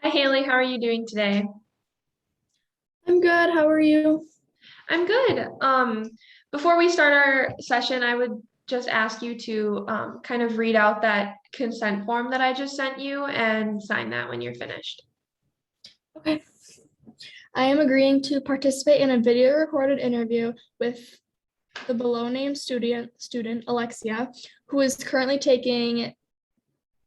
Hi, Haley. How are you doing today? I'm good. How are you? I'm good. Before we start our session, I would just ask you to kind of read out that consent form that I just sent you and sign that when you're finished. Okay. I am agreeing to participate in a video recorded interview with the below named student Alexia, who is currently taking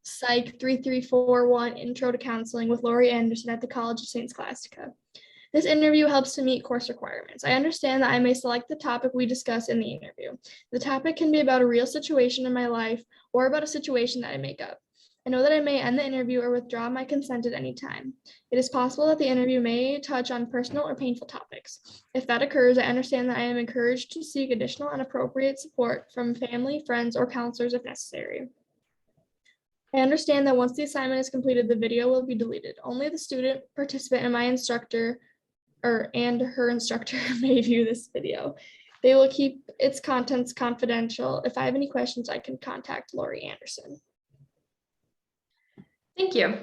Psych 3341 Intro to Counseling with Lori Anderson at the College of St. Scholastica. This interview helps to meet course requirements. I understand that I may select the topic we discuss in the interview. The topic can be about a real situation in my life or about a situation that I make up. I know that I may end the interview or withdraw my consent at any time. It is possible that the interview may touch on personal or painful topics. If that occurs, I understand that I am encouraged to seek additional and appropriate support from family, friends, or counselors if necessary. I understand that once the assignment is completed, the video will be deleted. Only the student, participant, and my instructor and her instructor may view this video. They will keep its contents confidential. If I have any questions, I can contact Lori Anderson. Thank you.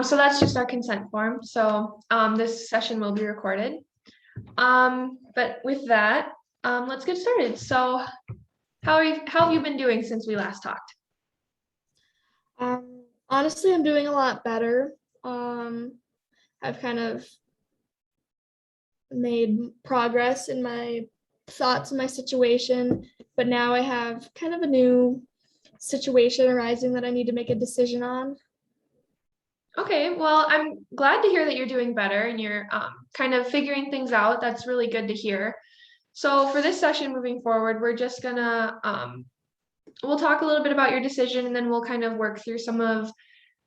So that's just our consent form. So this session will be recorded. But with that, let's get started. So how have you been doing since we last talked? Honestly, I'm doing a lot better. I've kind of made progress in my thoughts and my situation, but now I have kind of a new situation arising that I need to make a decision on. Okay, well, I'm glad to hear that you're doing better and you're kind of figuring things out. That's really good to hear. So for this session moving forward, we're just gonna we'll talk a little bit about your decision and then we'll kind of work through some of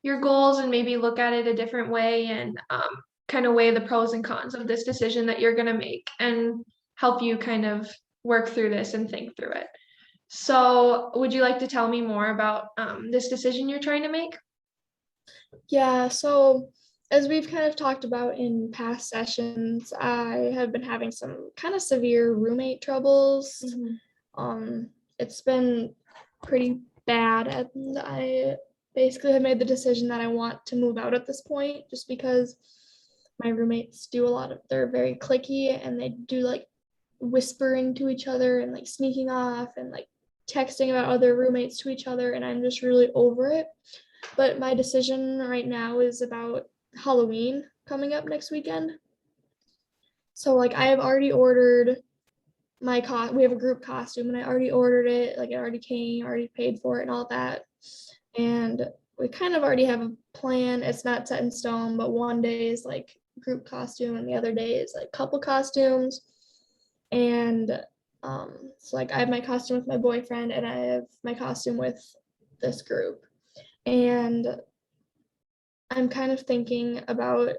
your goals and maybe look at it a different way and kind of weigh the pros and cons of this decision that you're gonna make and help you kind of work through this and think through it. So would you like to tell me more about this decision you're trying to make? Yeah, so as we've kind of talked about in past sessions, I have been having some kind of severe roommate troubles. Mhm. It's been pretty bad, and I basically have made the decision that I want to move out at this point just because my roommates do a lot of, they're very cliquey and they do like whispering to each other and like sneaking off and like texting about other roommates to each other, and I'm just really over it. But my decision right now is about Halloween coming up next weekend. So like I have already ordered we have a group costume and I already ordered it, like it already came, already paid for it and all that. And we kind of already have a plan. It's not set in stone, but one day is like group costume and the other day is like couple costumes. And so like I have my costume with my boyfriend and I have my costume with this group. And I'm kind of thinking about,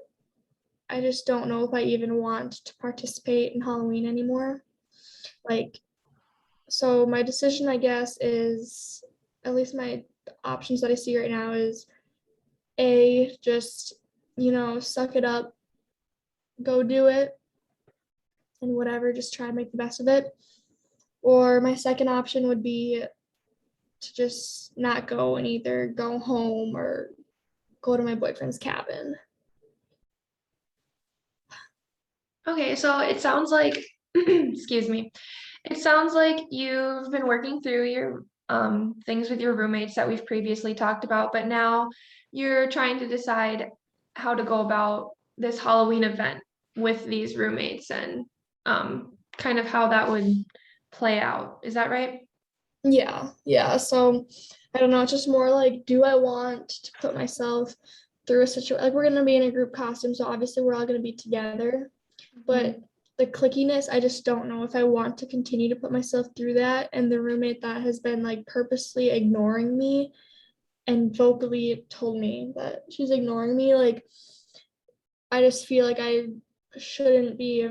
I just don't know if I even want to participate in Halloween anymore. Like, so my decision, I guess, is at least my options that I see right now is A, just, suck it up, go do it, and whatever, just try to make the best of it. Or my second option would be to just not go and either go home or go to my boyfriend's cabin. Okay, so it sounds like, excuse me, it sounds like you've been working through your things with your roommates that we've previously talked about, but now you're trying to decide how to go about this Halloween event with these roommates and kind of how that would play out. Is that right? Yeah, yeah. So I don't know. It's just more like, do I want to put myself through a situation? Like, we're going to be in a group costume. So obviously, we're all going to be together. But Mhm. the clickiness, I just don't know if I want to continue to put myself through that. And the roommate that has been like purposely ignoring me and vocally told me that she's ignoring me, like, I just feel like I shouldn't be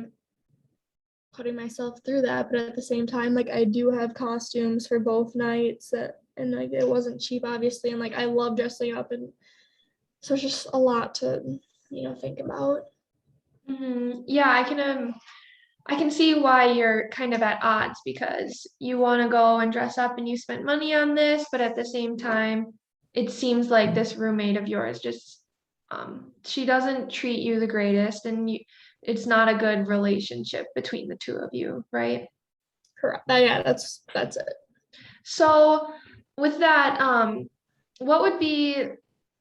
putting myself through that. But at the same time, like, I do have costumes for both nights and like it wasn't cheap, obviously. And like, I love dressing up. And so it's just a lot to, think about. Yeah, I can see why you're kind of at odds because you want to go and dress up and you spent money on this, but at the same time, it seems like this roommate of yours just she doesn't treat you the greatest, and it's not a good relationship between the two of you, right? Correct. Yeah, that's it. So with that, what would be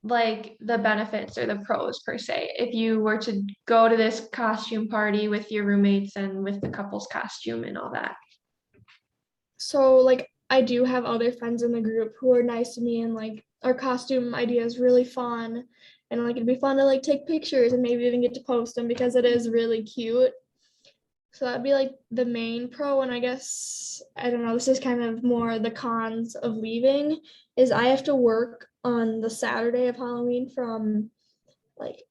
like the benefits or the pros per se if you were to go to this costume party with your roommates and with the couple's costume and all that? So like I do have other friends in the group who are nice to me, and like our costume idea is really fun, and like it'd be fun to like take pictures and maybe even get to post them because it is really cute. So that'd be like the main pro. And I guess I don't know, this is kind of more the cons of leaving is I have to work on the Saturday of Halloween from like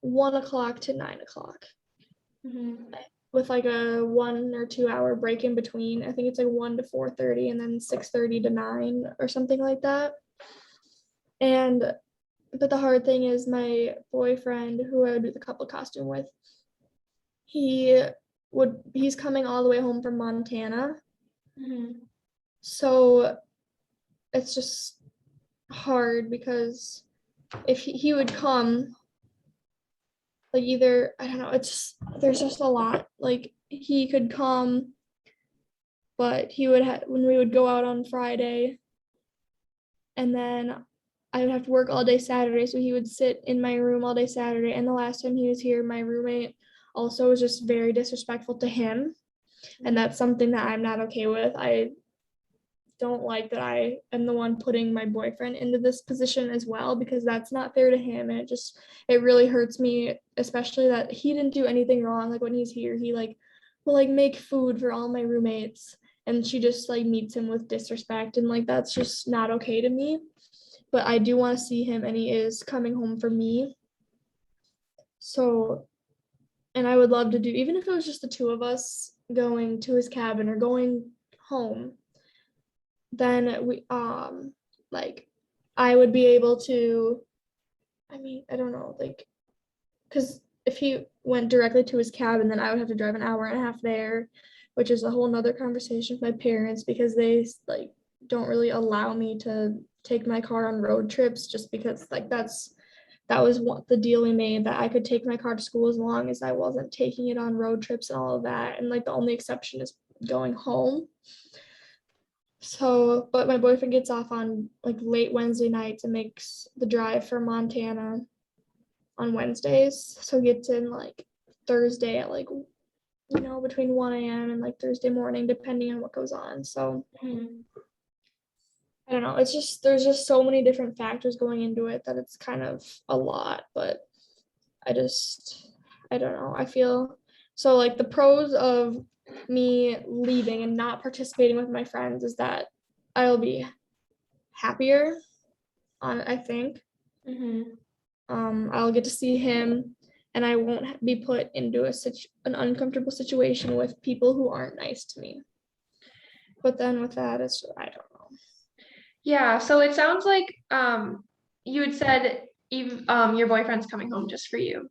1 o'clock to 9 o'clock Mhm. with like a 1 or 2 hour break in between. I think it's like 1 to 4:30 and then 6:30 to 9 or something like that. And but the hard thing is my boyfriend, who I would do the couple costume with, he he's coming all the way home from Montana. Mhm. So it's just hard because if he would come, like either, I don't know, it's just, there's just a lot. Like he could come, but he would have, when we would go out on Friday, and then I would have to work all day Saturday. So he would sit in my room all day Saturday. And the last time he was here, my roommate also was just very disrespectful to him. And that's something that I'm not okay with. I don't like that I am the one putting my boyfriend into this position as well, because that's not fair to him. And it really hurts me, especially that he didn't do anything wrong. Like when he's here, he like will like make food for all my roommates, and she just like meets him with disrespect, and like that's just not okay to me. But I do want to see him, and he is coming home for me. So, and I would love to do, even if it was just the two of us going to his cabin or going home, then we like I would be able to, I mean, I don't know, like, because if he went directly to his cabin, then I would have to drive an hour and a half there, which is a whole nother conversation with my parents because they like don't really allow me to take my car on road trips, just because like that was what the deal we made, that I could take my car to school as long as I wasn't taking it on road trips and all of that. And like the only exception is going home. So, but my boyfriend gets off on like late Wednesday nights and makes the drive from Montana on Wednesdays. So he gets in like Thursday at like, between 1 a.m. and like Thursday morning, depending on what goes on. So Mhm. I don't know. It's just, there's just so many different factors going into it that it's kind of a lot. But I just, I don't know. I feel so like the pros of me leaving and not participating with my friends is that I'll be happier on, I think. Mhm. I'll get to see him, and I won't be put into an uncomfortable situation with people who aren't nice to me. But then with that, it's, I don't know. Yeah, so it sounds like you had said your boyfriend's coming home just for you.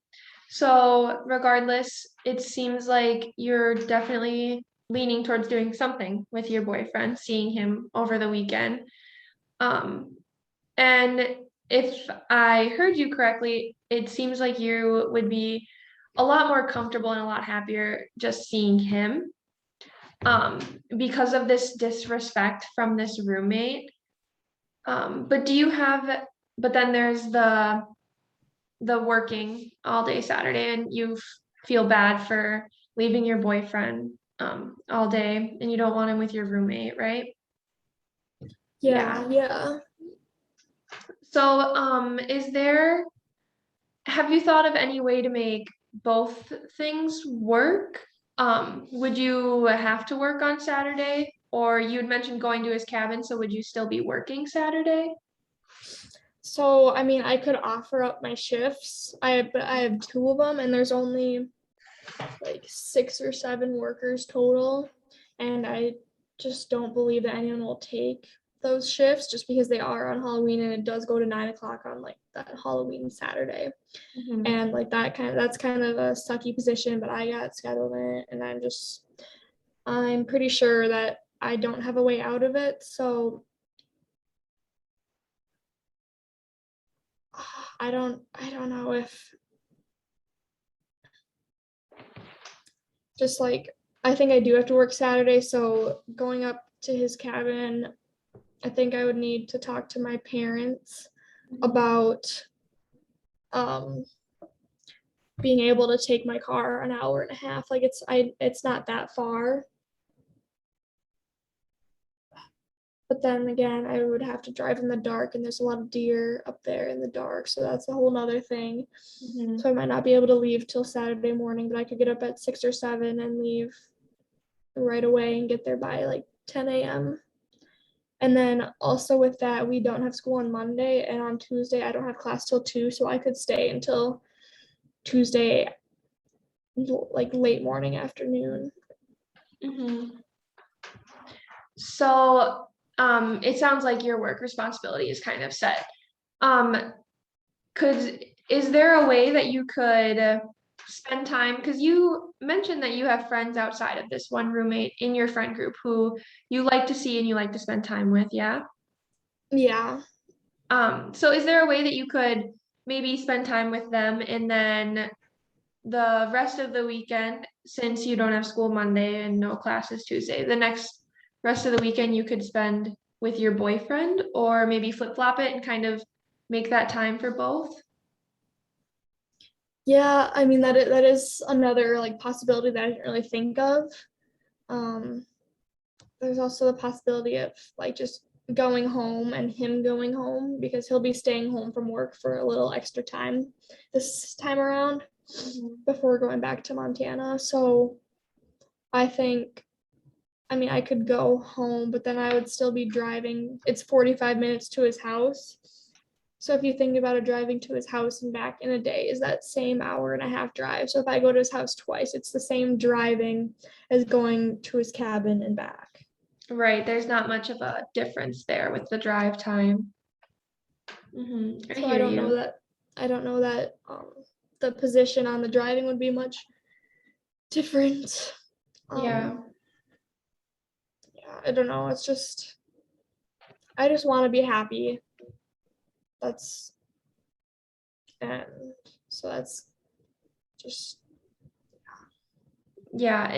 So regardless, it seems like you're definitely leaning towards doing something with your boyfriend, seeing him over the weekend. Um, and if I heard you correctly, it seems like you would be a lot more comfortable and a lot happier just seeing him, um, because of this disrespect from this roommate. But do you have, but then there's the working all day Saturday, and you feel bad for leaving your boyfriend all day, and you don't want him with your roommate, right? Yeah, Yeah. yeah. So have you thought of any way to make both things work? Would you have to work on Saturday? Or you had mentioned going to his cabin, so would you still be working Saturday? So I mean, I could offer up my shifts. But I have two of them, and there's only like 6 or 7 workers total, and I just don't believe that anyone will take those shifts just because they are on Halloween, and it does go to 9 o'clock on like that Halloween Saturday. Mhm. And like that's kind of a sucky position, but I got scheduled in it, and I'm pretty sure that I don't have a way out of it. So I don't know if just like, I think I do have to work Saturday, so going up to his cabin, I think I would need to talk to my parents about um being able to take my car an hour and a half. Like it's not that far. But then again, I would have to drive in the dark, and there's a lot of deer up there in the dark, so that's a whole nother thing. Mhm. So I might not be able to leave till Saturday morning, but I could get up at 6 or 7 and leave right away and get there by like 10 a.m. And then also with that, we don't have school on Monday, and on Tuesday I don't have class till 2, so I could stay until Tuesday, like late morning, afternoon. Mhm. So, it sounds like your work responsibility is kind of set. Um, is there a way that you could spend time? Because you mentioned that you have friends outside of this one roommate in your friend group who you like to see and you like to spend time with, yeah? Yeah. So is there a way that you could maybe spend time with them and then the rest of the weekend, since you don't have school Monday and no classes Tuesday, the next rest of the weekend you could spend with your boyfriend, or maybe flip-flop it and kind of make that time for both? Yeah, I mean that is another like possibility that I didn't really think of. Um, there's also the possibility of like just going home and him going home because he'll be staying home from work for a little extra time this time around Mhm. before going back to Montana. So I think, I mean, I could go home, but then I would still be driving. It's 45 minutes to his house. So if you think about it, driving to his house and back in a day is that same hour and a half drive. So if I go to his house twice, it's the same driving as going to his cabin and back. Right, there's not much of a difference there with the drive time. I So hear you. I don't know that the position on the driving would be much different. Yeah. Um, yeah, I don't know. It's just I just want to be happy. That's and so that's just Yeah,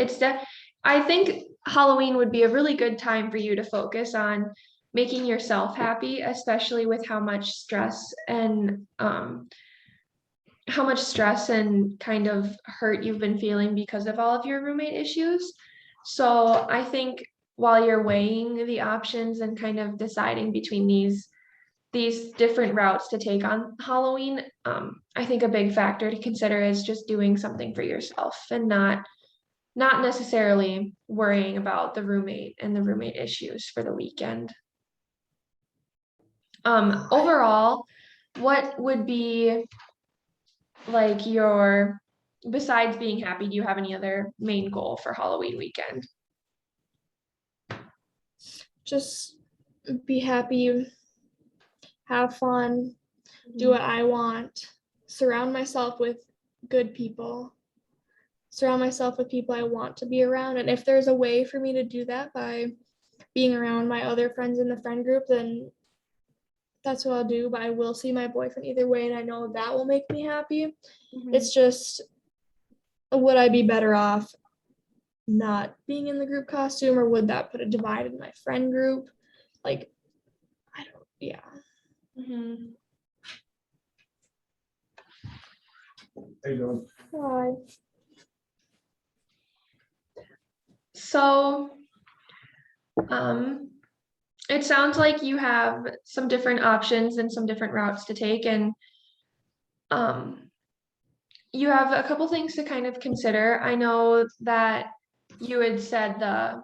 I think Halloween would be a really good time for you to focus on making yourself happy, especially with how much stress and kind of hurt you've been feeling because of all of your roommate issues. So I think while you're weighing the options and kind of deciding between these different routes to take on Halloween, I think a big factor to consider is just doing something for yourself and not necessarily worrying about the roommate and the roommate issues for the weekend. I Overall, what would be like besides being happy, do you have any other main goal for Halloween weekend? just be happy, have fun, do Mhm. what I want, surround myself with good people, surround myself with people I want to be around. And if there's a way for me to do that by being around my other friends in the friend group, then that's what I'll do. But I will see my boyfriend either way, and I know that will make me happy. Mhm. It's just, would I be better off not being in the group costume, or would that put a divide in my friend group? Like, I don't, yeah. Mhm. How you doing? Hi. So, um, it sounds like you have some different options and some different routes to take, and um, you have a couple things to kind of consider. I know that you had said the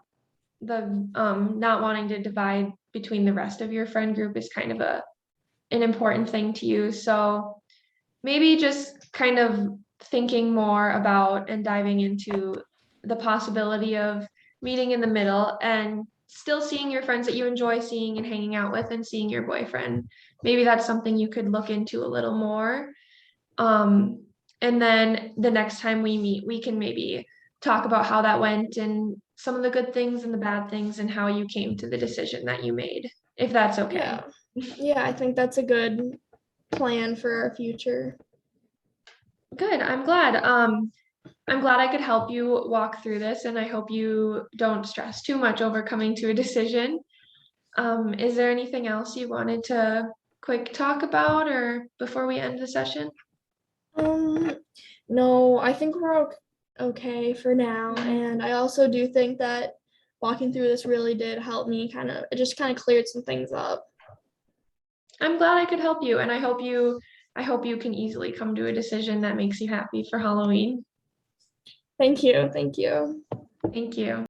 not wanting to divide between the rest of your friend group is kind of an important thing to you. So maybe just kind of thinking more about and diving into the possibility of meeting in the middle and still seeing your friends that you enjoy seeing and hanging out with and seeing your boyfriend. Maybe that's something you could look into a little more. Um, and then the next time we meet, we can maybe talk about how that went and some of the good things and the bad things and how you came to the decision that you made, if that's okay. Yeah. Yeah, I think that's a good plan for our future. Good, I'm glad. I'm glad I could help you walk through this, and I hope you don't stress too much over coming to a decision. Is there anything else you wanted to quick talk about or before we end the session? Um, no, I think we're okay for now. And I also do think that walking through this really did help me it just kind of cleared some things up. I'm glad I could help you, and I hope you can easily come to a decision that makes you happy for Halloween. Thank you. Thank you. Thank you.